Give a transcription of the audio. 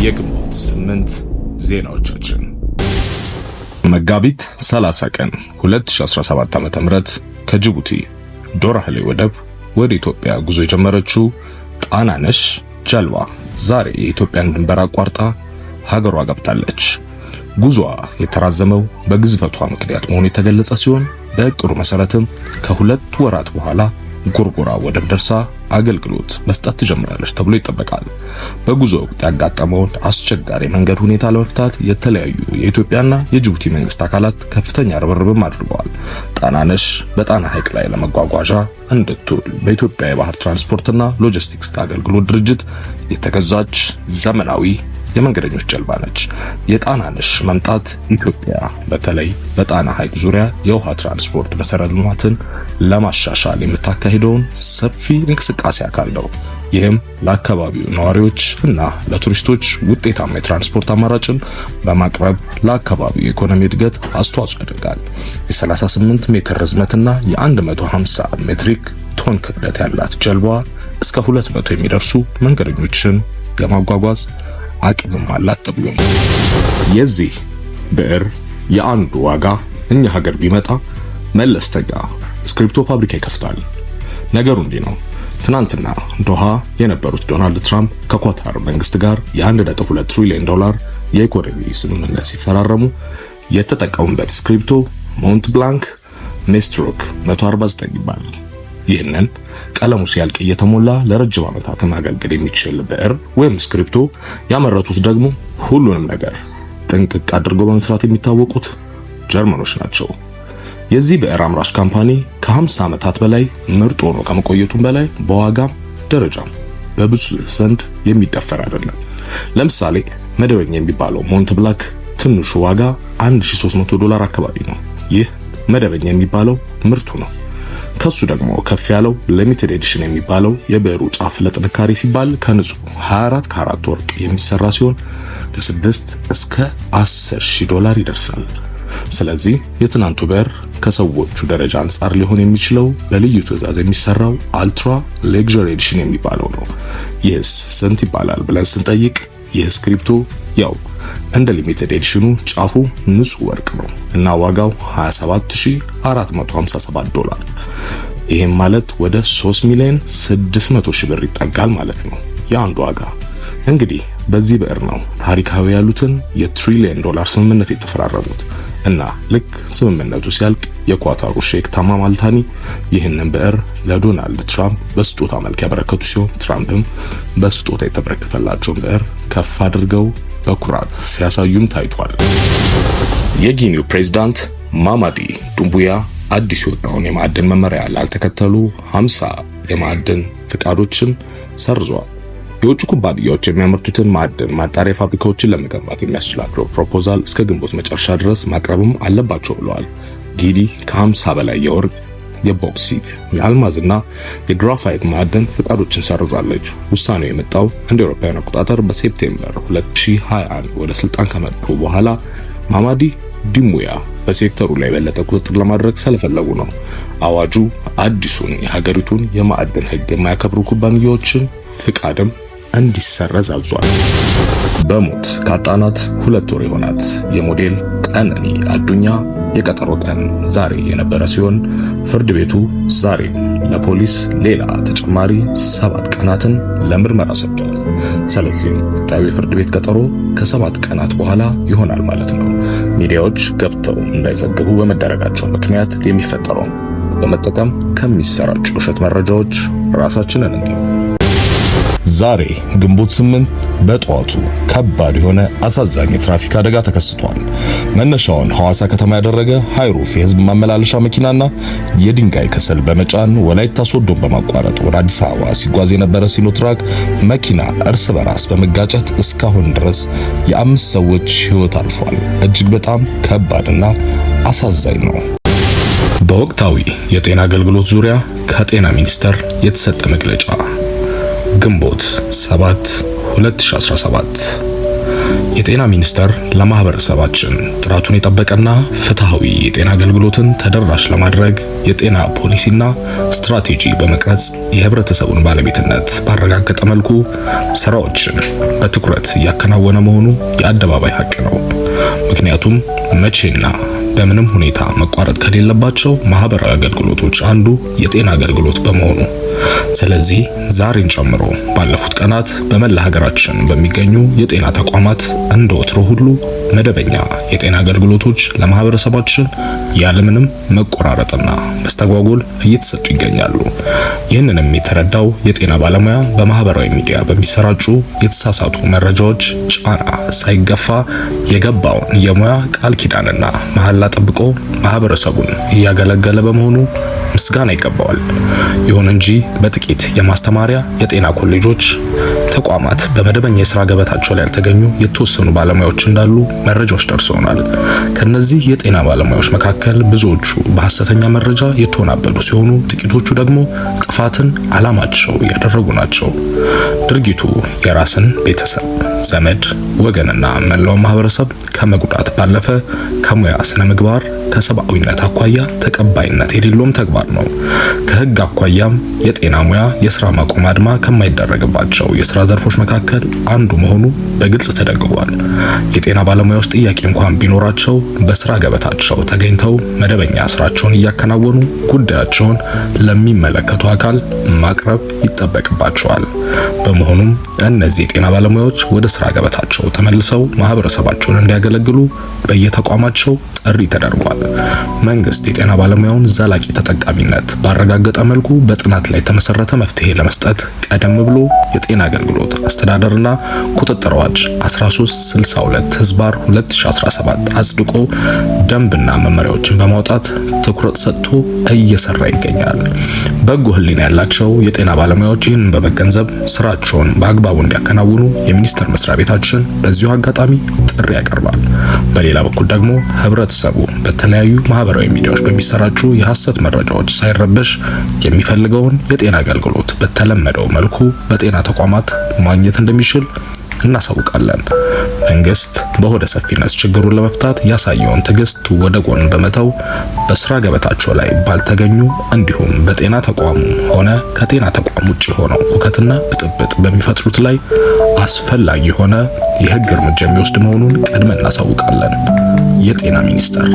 የግንቦት 8 ዜናዎቻችን መጋቢት 30 ቀን 2017 ዓ.ም ከጅቡቲ ዶራህሌ ወደብ ወደ ኢትዮጵያ ጉዞ የጀመረችው ጣናነሽ ጀልባ ዛሬ የኢትዮጵያን ድንበር አቋርጣ ሀገሯ ገብታለች። ጉዞዋ የተራዘመው በግዝፈቷ ምክንያት መሆኑ የተገለጸ ሲሆን በእቅዱ መሰረትም ከሁለት ወራት በኋላ ጎርጎራ ወደብ ደርሳ አገልግሎት መስጠት ትጀምራለች ተብሎ ይጠበቃል። በጉዞ ወቅት ያጋጠመውን አስቸጋሪ መንገድ ሁኔታ ለመፍታት የተለያዩ የኢትዮጵያና የጅቡቲ መንግስት አካላት ከፍተኛ ርብርብም አድርገዋል። ጣናነሽ በጣና ሐይቅ ላይ ለመጓጓዣ እንድትውል በኢትዮጵያ የባህር ትራንስፖርትና ሎጂስቲክስ አገልግሎት ድርጅት የተገዛች ዘመናዊ የመንገደኞች ጀልባ ነች። የጣናነሽ መምጣት ኢትዮጵያ በተለይ በጣና ሐይቅ ዙሪያ የውሃ ትራንስፖርት መሰረተ ልማትን ለማሻሻል የምታካሂደውን ሰፊ እንቅስቃሴ አካል ነው። ይህም ለአካባቢው ነዋሪዎች እና ለቱሪስቶች ውጤታማ የትራንስፖርት አማራጭን በማቅረብ ለአካባቢው የኢኮኖሚ እድገት አስተዋጽኦ ያደርጋል። የ38 ሜትር ርዝመትና የ150 ሜትሪክ ቶን ክብደት ያላት ጀልባዋ እስከ 200 የሚደርሱ መንገደኞችን የማጓጓዝ አቅምም አላት ተብሎ ነው። የዚህ ብዕር የአንዱ ዋጋ እኛ ሀገር ቢመጣ መለስተኛ ስክሪፕቶ ፋብሪካ ይከፍታል። ነገሩ እንዲህ ነው። ትናንትና ዶሃ የነበሩት ዶናልድ ትራምፕ ከኳታር መንግስት ጋር የ1.2 ትሪሊዮን ዶላር የኢኮኖሚ ስምምነት ሲፈራረሙ የተጠቀሙበት ስክሪፕቶ ሞንት ብላንክ ሜስትሮክ 149 ይባላል። ይህንን ቀለሙ ሲያልቅ እየተሞላ ለረጅም ዓመታት ማገልገል የሚችል ብዕር ወይም ስክሪፕቶ ያመረቱት ደግሞ ሁሉንም ነገር ጥንቅቅ አድርገው በመስራት የሚታወቁት ጀርመኖች ናቸው። የዚህ ብዕር አምራች ካምፓኒ ከ50 ዓመታት በላይ ምርጥ ሆኖ ከመቆየቱም በላይ በዋጋም ደረጃም በብዙ ዘንድ የሚደፈር አይደለም። ለምሳሌ መደበኛ የሚባለው ሞንት ብላክ ትንሹ ዋጋ $1300 አካባቢ ነው። ይህ መደበኛ የሚባለው ምርቱ ነው። ከሱ ደግሞ ከፍ ያለው ሊሚትድ ኤዲሽን የሚባለው የብዕሩ ጫፍ ለጥንካሬ ሲባል ከንጹህ 24 ካራት ወርቅ የሚሰራ ሲሆን ከ6 እስከ $10,000 ይደርሳል። ስለዚህ የትናንቱ ብዕር ከሰዎቹ ደረጃ አንጻር ሊሆን የሚችለው በልዩ ትዕዛዝ የሚሰራው አልትራ ሌክዠሪ ኤዲሽን የሚባለው ነው። ይህስ ስንት ይባላል ብለን ስንጠይቅ ይህ ስክሪፕቶ ያው እንደ ሊሚትድ ኤዲሽኑ ጫፉ ንጹህ ወርቅ ነው እና ዋጋው $27457። ይሄም ማለት ወደ 3,600,000 ብር ይጠጋል ማለት ነው የአንዱ ዋጋ። እንግዲህ በዚህ ብዕር ነው ታሪካዊ ያሉትን የትሪሊየን ዶላር ስምምነት የተፈራረሙት እና ልክ ስምምነቱ ሲያልቅ የኳታሩ ሼክ ታማም አልታኒ ይህንን ብዕር ለዶናልድ ትራምፕ በስጦታ መልክ ያበረከቱ ሲሆን ትራምፕም በስጦታ የተበረከተላቸውን ብዕር ከፍ አድርገው በኩራት ሲያሳዩም ታይቷል። የጊኒው ፕሬዝዳንት ማማዲ ዱምቡያ አዲስ የወጣውን የማዕድን መመሪያ ላልተከተሉ 50 የማዕድን ፍቃዶችን ሰርዘዋል። የውጭ ኩባንያዎች የሚያመርቱትን ማዕድን ማጣሪያ ፋብሪካዎችን ለመገንባት የሚያስችላቸው ፕሮፖዛል እስከ ግንቦት መጨረሻ ድረስ ማቅረብም አለባቸው ብለዋል። ጊኒ ከ50 በላይ የወርቅ፣ የቦክሲት፣ የአልማዝና የግራፋይት ማዕድን ፍቃዶችን ሰርዛለች። ውሳኔው የመጣው እንደ አውሮፓውያን አቆጣጠር በሴፕቴምበር 2021 ወደ ስልጣን ከመጡ በኋላ ማማዲ ዱምቡያ በሴክተሩ ላይ የበለጠ ቁጥጥር ለማድረግ ስለፈለጉ ነው። አዋጁ አዲሱን የሀገሪቱን የማዕድን ሕግ የማያከብሩ ኩባንያዎችን ፍቃድም እንዲሰረዝ አዟል። በሞት ካጣናት 2 ወር የሆናት የሞዴል ቀነኒ አዱኛ የቀጠሮ ቀን ዛሬ የነበረ ሲሆን ፍርድ ቤቱ ዛሬ ለፖሊስ ሌላ ተጨማሪ 7 ቀናትን ለምርመራ ሰጥቷል። ስለዚህ ቀጣዩ የፍርድ ቤት ቀጠሮ ከ7 ቀናት በኋላ ይሆናል ማለት ነው። ሚዲያዎች ገብተው እንዳይዘግቡ በመደረጋቸው ምክንያት የሚፈጠረውን በመጠቀም ከሚሰራጩ ውሸት መረጃዎች ራሳችንን እንጠብቅ። ዛሬ ግንቦት 8 በጠዋቱ ከባድ የሆነ አሳዛኝ የትራፊክ አደጋ ተከስቷል። መነሻውን ሐዋሳ ከተማ ያደረገ ሃይሩፍ የህዝብ ማመላለሻ መኪናና የድንጋይ ከሰል በመጫን ወላይታ ሶዶን በማቋረጥ ወደ አዲስ አበባ ሲጓዝ የነበረ ሲኖትራክ መኪና እርስ በራስ በመጋጨት እስካሁን ድረስ የ5 ሰዎች ህይወት አልፏል። እጅግ በጣም ከባድና አሳዛኝ ነው። በወቅታዊ የጤና አገልግሎት ዙሪያ ከጤና ሚኒስቴር የተሰጠ መግለጫ ግንቦት 7 2017 የጤና ሚኒስቴር ለማህበረሰባችን ጥራቱን የጠበቀና ፍትሃዊ የጤና አገልግሎትን ተደራሽ ለማድረግ የጤና ፖሊሲና ስትራቴጂ በመቅረጽ የህብረተሰቡን ባለቤትነት ባረጋገጠ መልኩ ስራዎችን በትኩረት እያከናወነ መሆኑ የአደባባይ ሀቅ ነው። ምክንያቱም መቼና በምንም ሁኔታ መቋረጥ ከሌለባቸው ማህበራዊ አገልግሎቶች አንዱ የጤና አገልግሎት በመሆኑ ስለዚህ ዛሬን ጨምሮ ባለፉት ቀናት በመላ ሀገራችን በሚገኙ የጤና ተቋማት እንደ ወትሮ ሁሉ መደበኛ የጤና አገልግሎቶች ለማህበረሰባችን ያለምንም መቆራረጥና መስተጓጎል እየተሰጡ ይገኛሉ። ይህንንም የተረዳው የጤና ባለሙያ በማህበራዊ ሚዲያ በሚሰራጩ የተሳሳቱ መረጃዎች ጫና ሳይገፋ የገባውን የሙያ ቃል ኪዳንና መሐላ ጠብቆ ማህበረሰቡን እያገለገለ በመሆኑ ምስጋና ይገባዋል። ይሁን እንጂ በጥቂት የማስተማሪያ የጤና ኮሌጆች ተቋማት በመደበኛ የሥራ ገበታቸው ላይ ያልተገኙ የተወሰኑ ባለሙያዎች እንዳሉ መረጃዎች ደርሰውናል። ከነዚህ የጤና ባለሙያዎች መካከል ብዙዎቹ በሐሰተኛ መረጃ የተወናበዱ ሲሆኑ፣ ጥቂቶቹ ደግሞ ጥፋትን ዓላማቸው ያደረጉ ናቸው። ድርጊቱ የራስን ቤተሰብ፣ ዘመድ፣ ወገንና መላው ማህበረሰብ ከመጉዳት ባለፈ ከሙያ ስነ ምግባር ከሰብአዊነት አኳያ ተቀባይነት የሌለውም ተግባር ነው። ከህግ አኳያም የጤና ሙያ የሥራ ማቆም አድማ ከማይደረግባቸው የሥራ ዘርፎች መካከል አንዱ መሆኑ በግልጽ ተደንግጓል። የጤና ባለሙያዎች ጥያቄ እንኳን ቢኖራቸው በሥራ ገበታቸው ተገኝተው መደበኛ ስራቸውን እያከናወኑ ጉዳያቸውን ለሚመለከቱ አካል ማቅረብ ይጠበቅባቸዋል። በመሆኑም እነዚህ የጤና ባለሙያዎች ወደ ሥራ ገበታቸው ተመልሰው ማህበረሰባቸውን እንዲያገለግሉ በየተቋማቸው ጥሪ ተደርጓል። መንግስት የጤና ባለሙያውን ዘላቂ ተጠቃሚነት ባረጋገጠ መልኩ በጥናት ላይ የተመሰረተ መፍትሄ ለመስጠት ቀደም ብሎ የጤና አገልግሎት አስተዳደርና ቁጥጥር አዋጅ 1362/2017 አጽድቆ ደንብና መመሪያዎችን በማውጣት ትኩረት ሰጥቶ እየሰራ ይገኛል። በጎ ሕሊና ያላቸው የጤና ባለሙያዎች ይህንን በመገንዘብ ስራቸውን በአግባቡ እንዲያከናውኑ የሚኒስቴር መስሪያ ቤታችን በዚሁ አጋጣሚ ጥሪ ያቀርባል። በሌላ በኩል ደግሞ ህብረተሰቡ በተለያዩ ማህበራዊ ሚዲያዎች በሚሰራጩ የሐሰት መረጃዎች ሳይረበሽ የሚፈልገውን የጤና አገልግሎት በተለመደው መልኩ በጤና ተቋማት ማግኘት እንደሚችል እናሳውቃለን። መንግስት በሆደ ሰፊነት ችግሩን ለመፍታት ያሳየውን ትዕግስት ወደ ጎን በመተው በስራ ገበታቸው ላይ ባልተገኙ እንዲሁም በጤና ተቋሙ ሆነ ከጤና ተቋም ውጪ ሆነው ሁከትና ብጥብጥ በሚፈጥሩት ላይ አስፈላጊ ሆነ የህግ እርምጃ የሚወስድ መሆኑን ቀድመን እናሳውቃለን። የጤና ሚኒስቴር